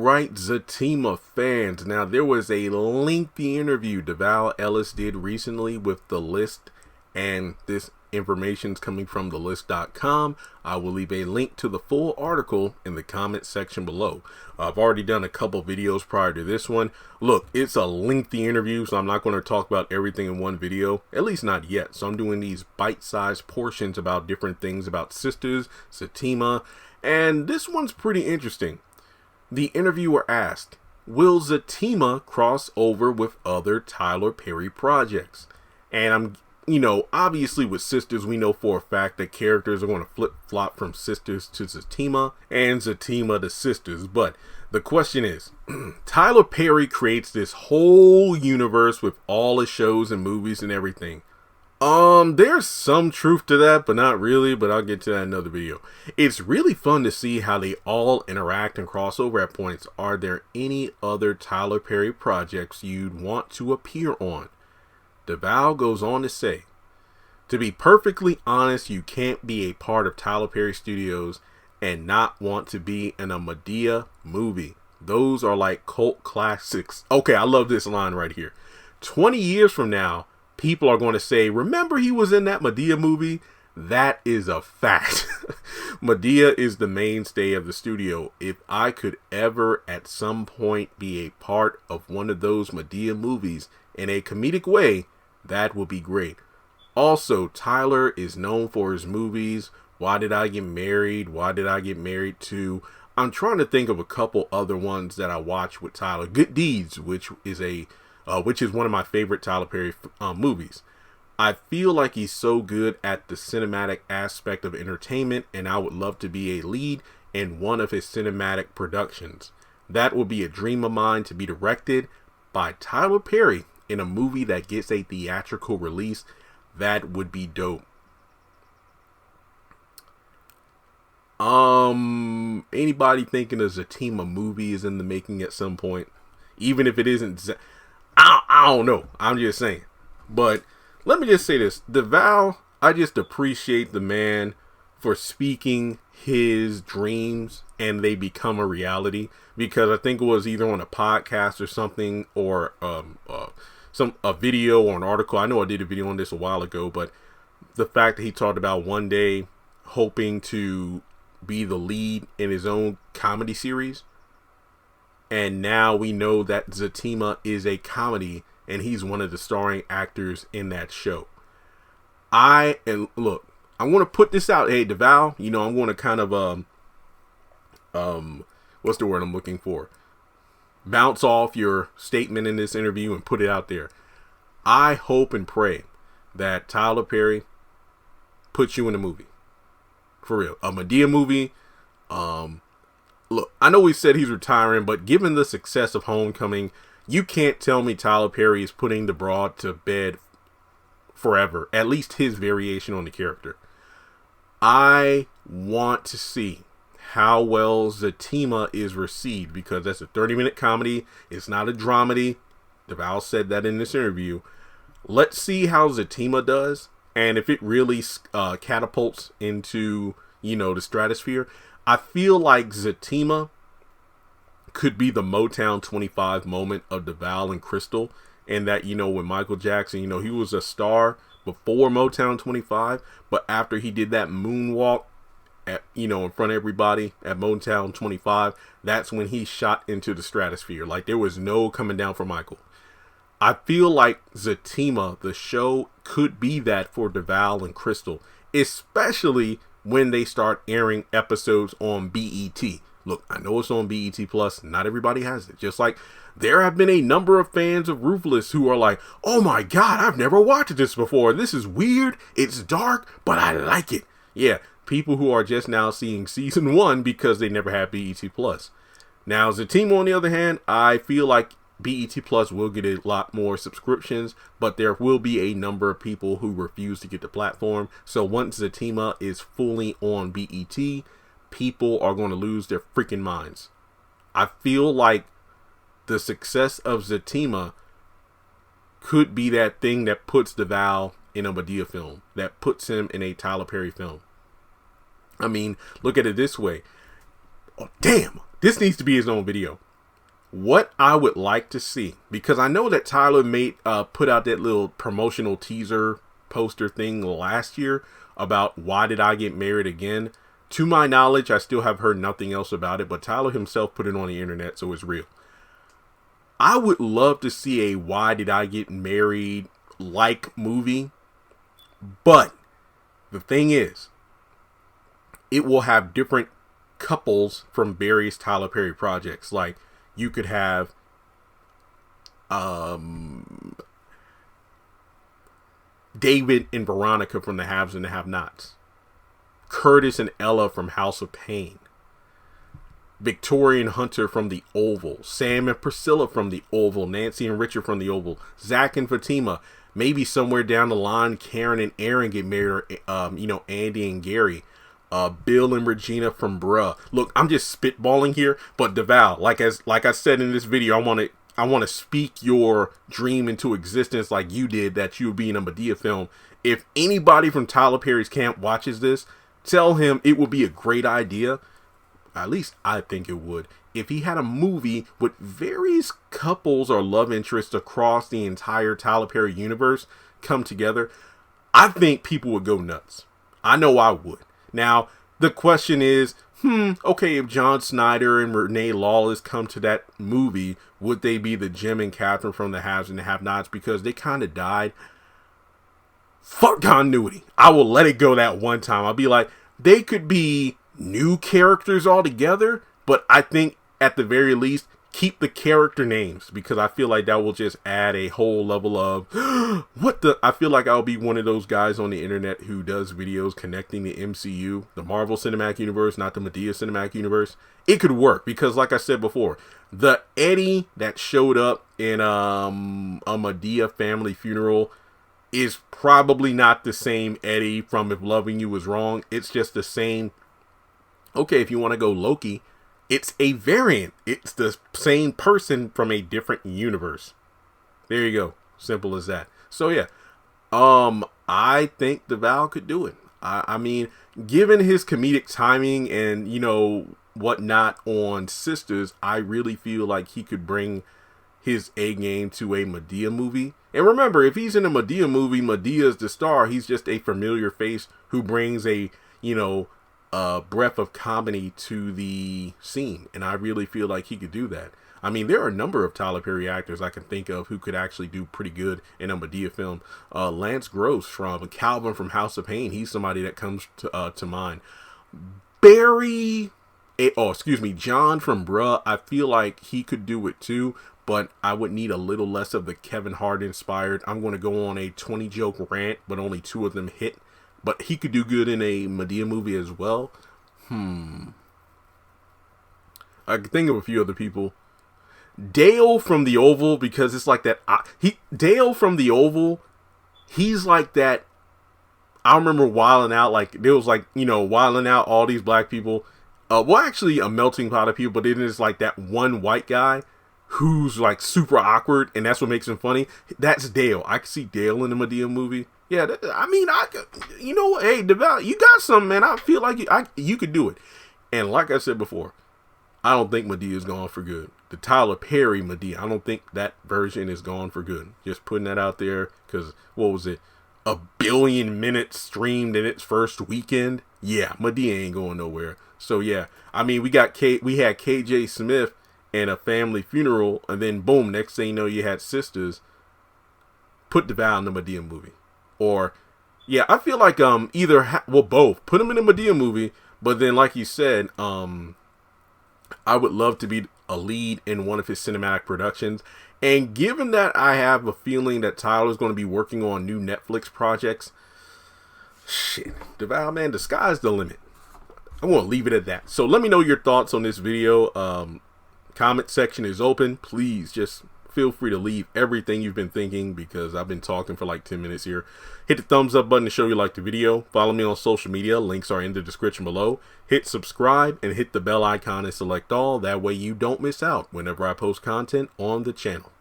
right, Zatima fans. Now, there was a lengthy interview Devale Ellis did recently with The List, and this information's coming from thelist.com. I will leave a link to the full article in the comment section below. I've already done a couple videos prior to this one. Look, it's a lengthy interview, so I'm not going to talk about everything in one video, at least not yet. So I'm doing these bite-sized portions about different things about sisters, Zatima, and this one's pretty interesting. The interviewer asked, will Zatima cross over with other Tyler Perry projects? And obviously with sisters, we know for a fact that characters are going to flip-flop from sisters to Zatima and Zatima to sisters. But the question is, Tyler Perry creates this whole universe with all his shows and movies and everything. There's some truth to that, but not really, but I'll get to that in another video. It's really fun to see how they all interact and cross over at points. Are there any other Tyler Perry projects you'd want to appear on? Devale goes on to say, to be perfectly honest, you can't be a part of Tyler Perry Studios and not want to be in a Madea movie. Those are like cult classics. Okay, I love this line right here. 20 years from now, people are going to say, remember he was in that Madea movie? That is a fact. Madea is the mainstay of the studio. If I could ever at some point be a part of one of those Madea movies in a comedic way, that would be great. Also, Tyler is known for his movies. Why Did I Get Married? Why Did I Get Married To? I'm trying to think of a couple other ones that I watched with Tyler. Good Deeds, which is one of my favorite Tyler Perry movies. I feel like he's so good at the cinematic aspect of entertainment, and I would love to be a lead in one of his cinematic productions. That would be a dream of mine, to be directed by Tyler Perry in a movie that gets a theatrical release. That would be dope. Anybody thinking a Zatima movie is in the making at some point? Even if it isn't, I don't know. I'm just saying. But let me just say this. Devale, I just appreciate the man for speaking his dreams and they become a reality. Because I think it was either on a podcast or something, or a video or an article. I know I did a video on this a while ago, but the fact that he talked about one day hoping to be the lead in his own comedy series, and now we know that Zatima is a comedy and he's one of the starring actors in that show. Look, I'm going to put this out. Hey, Devale, I'm going to kind of what's the word I'm looking for? Bounce off your statement in this interview and put it out there. I hope and pray that Tyler Perry puts you in a movie. For real. A Madea movie. Look, I know he said he's retiring, but given the success of Homecoming, you can't tell me Tyler Perry is putting the broad to bed forever. At least his variation on the character. I want to see how well Zatima is received, because that's a 30-minute comedy. It's not a dramedy. Devale said that in this interview. Let's see how Zatima does, and if it really catapults into, the stratosphere. I feel like Zatima could be the Motown 25 moment of Devale and Crystal, and that, when Michael Jackson, he was a star before Motown 25, but after he did that moonwalk in front of everybody at Motown 25, that's when he shot into the stratosphere. Like, there was no coming down for Michael. I feel like Zatima, the show, could be that for Devale and Crystal, especially when they start airing episodes on BET. Look, I know it's on BET Plus. Not everybody has it. Just like there have been a number of fans of Ruthless who are like, oh my God, I've never watched this before. This is weird. It's dark, but I like it. Yeah. People who are just now seeing season 1 because they never had BET Plus. Now, Zatima, on the other hand, I feel like BET Plus will get a lot more subscriptions, but there will be a number of people who refuse to get the platform. So once Zatima is fully on BET, people are going to lose their freaking minds. I feel like the success of Zatima could be that thing that puts Devale in a Madea film, that puts him in a Tyler Perry film. I mean, look at it this way. Oh, damn, this needs to be his own video. What I would like to see, because I know that Tyler put out that little promotional teaser poster thing last year about why did I get married again. To my knowledge, I still have heard nothing else about it, but Tyler himself put it on the internet, so it's real. I would love to see a Why Did I Get Married like movie, but the thing is, it will have different couples from various Tyler Perry projects. Like, you could have David and Veronica from The Haves and the Have-Nots, Curtis and Ella from House of Pain, Victoria and Hunter from The Oval, Sam and Priscilla from The Oval, Nancy and Richard from The Oval, Zach and Fatima. Maybe somewhere down the line, Karen and Aaron get married, or, Andy and Gary. Bill and Regina from Bruh. Look, I'm just spitballing here, but Devale, like I said in this video, I want to speak your dream into existence like you did, that you would be in a Madea film. If anybody from Tyler Perry's camp watches this, tell him it would be a great idea. At least I think it would. If he had a movie with various couples or love interests across the entire Tyler Perry universe come together, I think people would go nuts. I know I would. Now, the question is, okay, if John Snyder and Renee Lawless come to that movie, would they be the Jim and Catherine from The Haves and the Have-Nots? Because they kind of died. Fuck continuity. I will let it go that one time. I'll be like, they could be new characters altogether, but I think at the very least, keep the character names, because I feel like that will just add a whole level of I feel like I'll be one of those guys on the internet who does videos connecting the MCU, the Marvel Cinematic Universe, not the Madea Cinematic Universe. It could work because, like I said before, the Eddie that showed up in a Madea family funeral is probably not the same Eddie from If Loving You Was Wrong. It's just the same. Okay, if you want to go Loki, it's a variant. It's the same person from a different universe. There you go. Simple as that. So yeah, I think Devale could do it. I mean, given his comedic timing and whatnot on Sisters, I really feel like he could bring his A game to a Madea movie. And remember, if he's in a Madea movie, Madea's the star. He's just a familiar face who brings a breath of comedy to the scene, and I really feel like he could do that. I mean, there are a number of Tyler Perry actors I can think of who could actually do pretty good in a Madea film. Lance Gross from Calvin from House of Pain, he's somebody that comes to mind. John from Bruh, I feel like he could do it too, but I would need a little less of the Kevin Hart inspired, I'm going to go on a 20 joke rant, but only 2 of them hit. But he could do good in a Madea movie as well. I can think of a few other people. Dale from The Oval, because it's like that. Dale from The Oval, he's like that. I remember Wildin' Out, like there was Wildin' Out, all these black people. Actually a melting pot of people, but then it's like that one white guy who's like super awkward, and that's what makes him funny. That's Dale. I could see Dale in the Madea movie. Yeah, hey, Devale, you got something, man. I feel like you could do it. And like I said before, I don't think Madea is gone for good. The Tyler Perry Madea, I don't think that version is gone for good. Just putting that out there, because, what was it? 1 billion minutes streamed in its first weekend? Yeah, Madea ain't going nowhere. So yeah, I mean, we had KJ Smith and A Family Funeral, and then boom, next thing you know, you had Sisters. Put Devale in the Madea movie. Or, yeah, I feel like both. Put him in a Madea movie, but then, like you said, I would love to be a lead in one of his cinematic productions. And given that I have a feeling that Tyler's going to be working on new Netflix projects, shit, Devale, man, the sky's the limit. I'm going to leave it at that. So let me know your thoughts on this video. Comment section is open. Please just feel free to leave everything you've been thinking, because I've been talking for like 10 minutes here. Hit the thumbs up button to show you like the video. Follow me on social media. Links are in the description below. Hit subscribe and hit the bell icon and select all. That way you don't miss out whenever I post content on the channel.